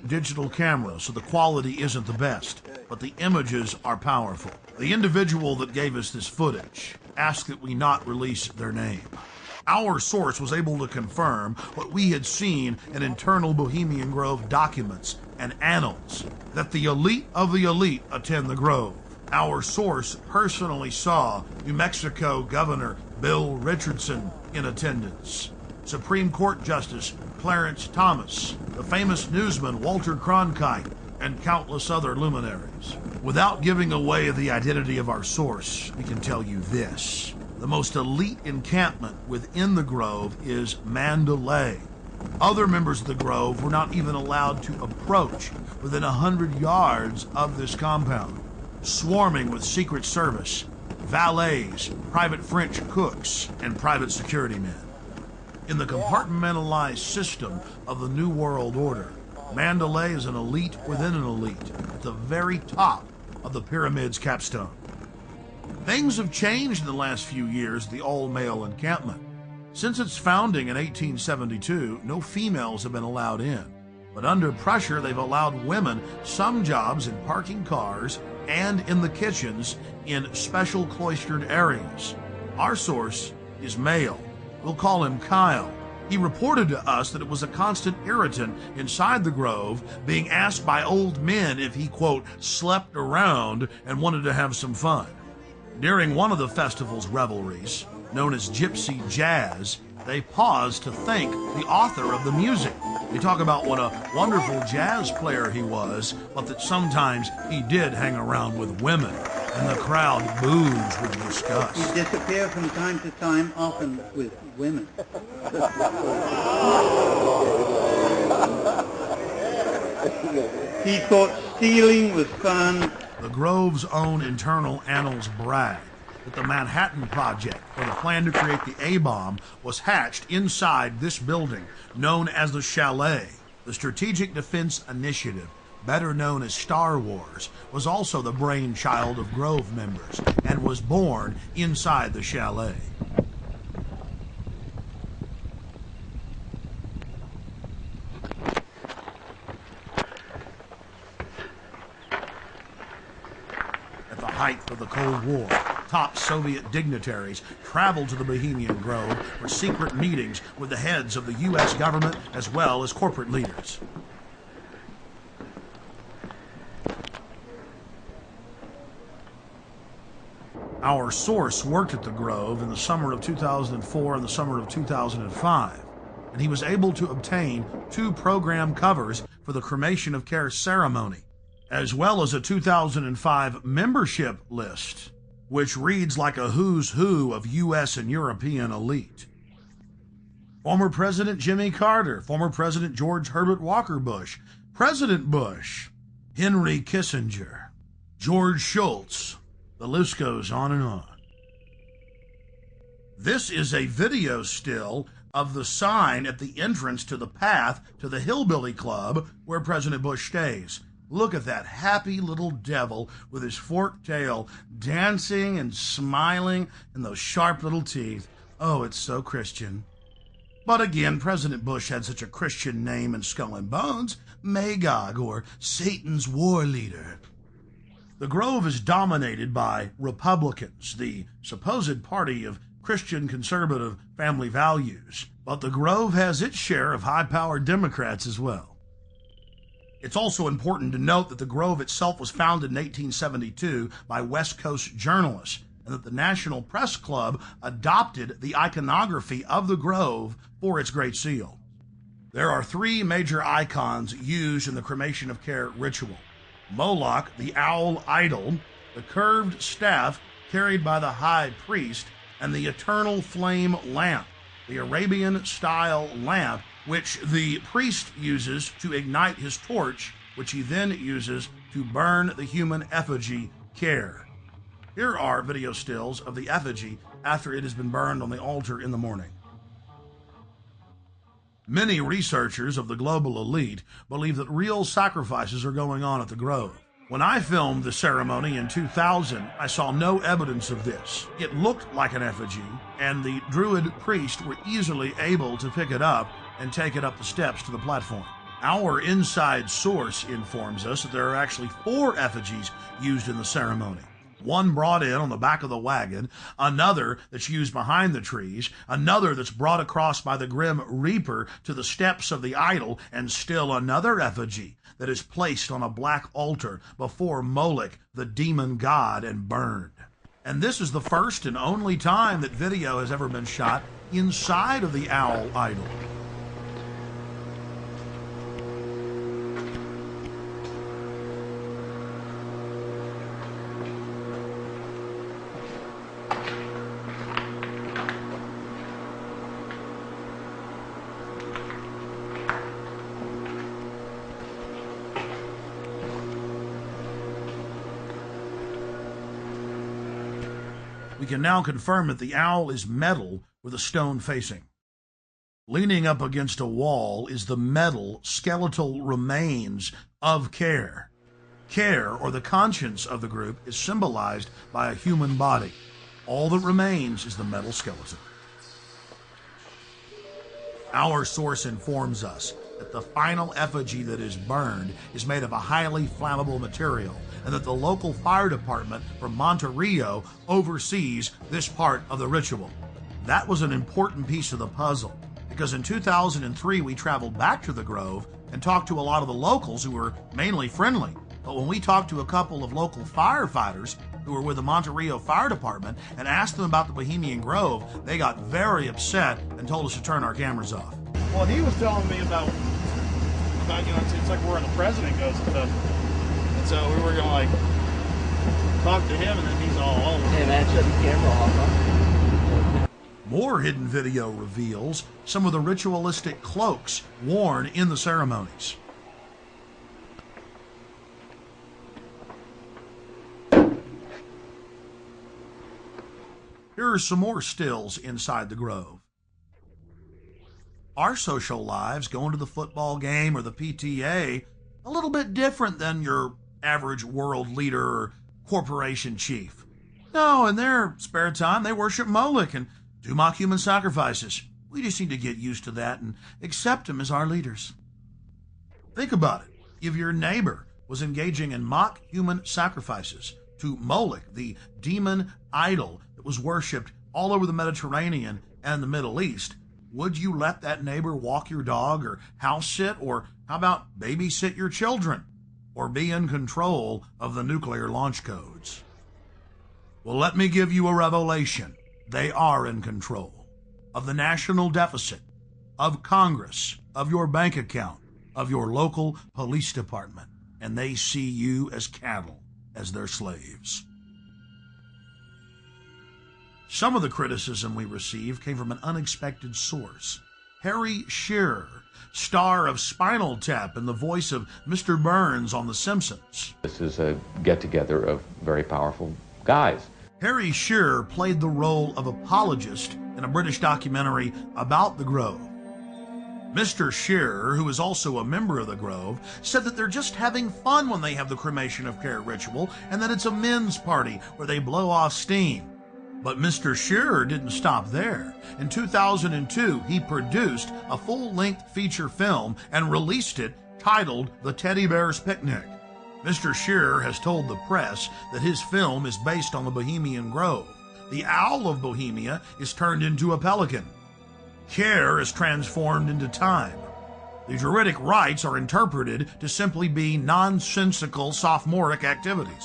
digital camera, so the quality isn't the best, but the images are powerful. The individual that gave us this footage asked that we not release their name. Our source was able to confirm what we had seen in internal Bohemian Grove documents and annals, that the elite of the elite attend the Grove. Our source personally saw New Mexico Governor Bill Richardson in attendance, Supreme Court Justice Clarence Thomas, the famous newsman Walter Cronkite, and countless other luminaries. Without giving away the identity of our source, we can tell you this. The most elite encampment within the Grove is Mandalay. Other members of the Grove were not even allowed to approach within 100 yards of this compound, swarming with Secret Service, valets, private French cooks, and private security men. In the compartmentalized system of the New World Order, Mandalay is an elite within an elite, at the very top of the pyramid's capstone. Things have changed in the last few years at the all-male encampment. Since its founding in 1872, no females have been allowed in, but under pressure they've allowed women some jobs in parking cars and in the kitchens in special cloistered areas. Our source is male. We'll call him Kyle. He reported to us that it was a constant irritant inside the Grove, being asked by old men if he, quote, slept around and wanted to have some fun. During one of the festival's revelries, known as Gypsy Jazz, they paused to thank the author of the music. They talk about what a wonderful jazz player he was, but that sometimes he did hang around with women, and the crowd boos with disgust. He disappeared from time to time, often with women. He thought stealing was fun. The Grove's own internal annals brag that the Manhattan Project, or the plan to create the A-bomb, was hatched inside this building, known as the Chalet. The Strategic Defense Initiative, better known as Star Wars, was also the brainchild of Grove members and was born inside the Chalet. At the height of the Cold War, top Soviet dignitaries traveled to the Bohemian Grove for secret meetings with the heads of the U.S. government as well as corporate leaders. Our source worked at the Grove in the summer of 2004 and the summer of 2005, and he was able to obtain 2 program covers for the cremation of care ceremony, as well as a 2005 membership list, which reads like a who's who of U.S. and European elite. Former President Jimmy Carter, former President George Herbert Walker Bush, President Bush, Henry Kissinger, George Shultz. The list goes on and on. This is a video still of the sign at the entrance to the path to the Hillbilly Club where President Bush stays. Look at that happy little devil with his forked tail dancing and smiling and those sharp little teeth. Oh, it's so Christian. But again, President Bush had such a Christian name in Skull and Bones, Magog, or Satan's war leader. The Grove is dominated by Republicans, the supposed party of Christian conservative family values, but the Grove has its share of high-powered Democrats as well. It's also important to note that the Grove itself was founded in 1872 by West Coast journalists, and that the National Press Club adopted the iconography of the Grove for its Great Seal. There are 3 major icons used in the cremation of care ritual: Moloch, the owl idol, the curved staff carried by the high priest, and the eternal flame lamp, the Arabian-style lamp which the priest uses to ignite his torch, which he then uses to burn the human effigy care. Here are video stills of the effigy after it has been burned on the altar in the morning. Many researchers of the global elite believe that real sacrifices are going on at the Grove. When I filmed the ceremony in 2000, I saw no evidence of this. It looked like an effigy, and the Druid priest were easily able to pick it up and take it up the steps to the platform. Our inside source informs us that there are actually 4 effigies used in the ceremony. One brought in on the back of the wagon, another that's used behind the trees, another that's brought across by the grim reaper to the steps of the idol, and still another effigy that is placed on a black altar before Moloch, the demon god, and burned. And this is the first and only time that video has ever been shot inside of the owl idol. We can now confirm that the owl is metal with a stone facing. Leaning up against a wall is the metal skeletal remains of Care. Care, or the conscience of the group, is symbolized by a human body. All that remains is the metal skeleton. Our source informs us that the final effigy that is burned is made of a highly flammable material, and that the local fire department from Monterrey oversees this part of the ritual. That was an important piece of the puzzle, because in 2003 we traveled back to the Grove and talked to a lot of the locals who were mainly friendly. But when we talked to a couple of local firefighters who were with the Monterrey Fire Department and asked them about the Bohemian Grove, they got very upset and told us to turn our cameras off. Well, he was telling me about it's like where the president goes and stuff. And so we were going to like talk to him, and then he's all over. Hey man, shut the camera off, huh? More hidden video reveals some of the ritualistic cloaks worn in the ceremonies. Here are some more stills inside the Grove. Our social lives, going to the football game or the PTA, a little bit different than your average world leader or corporation chief. No, in their spare time, they worship Moloch and do mock human sacrifices. We just need to get used to that and accept them as our leaders. Think about it. If your neighbor was engaging in mock human sacrifices to Moloch, the demon idol that was worshipped all over the Mediterranean and the Middle East, would you let that neighbor walk your dog or house sit, or how about babysit your children, or be in control of the nuclear launch codes? Well, let me give you a revelation. They are in control of the national deficit, of Congress, of your bank account, of your local police department, and they see you as cattle, as their slaves. Some of the criticism we received came from an unexpected source. Harry Shearer, star of Spinal Tap and the voice of Mr. Burns on The Simpsons. This is a get-together of very powerful guys. Harry Shearer played the role of apologist in a British documentary about the Grove. Mr. Shearer, who is also a member of the Grove, said that they're just having fun when they have the cremation of Care ritual, and that it's a men's party where they blow off steam. But Mr. Shearer didn't stop there. In 2002, he produced a full-length feature film and released it titled The Teddy Bear's Picnic. Mr. Shearer has told the press that his film is based on the Bohemian Grove. The owl of Bohemia is turned into a pelican. Care is transformed into time. The Druidic rites are interpreted to simply be nonsensical sophomoric activities.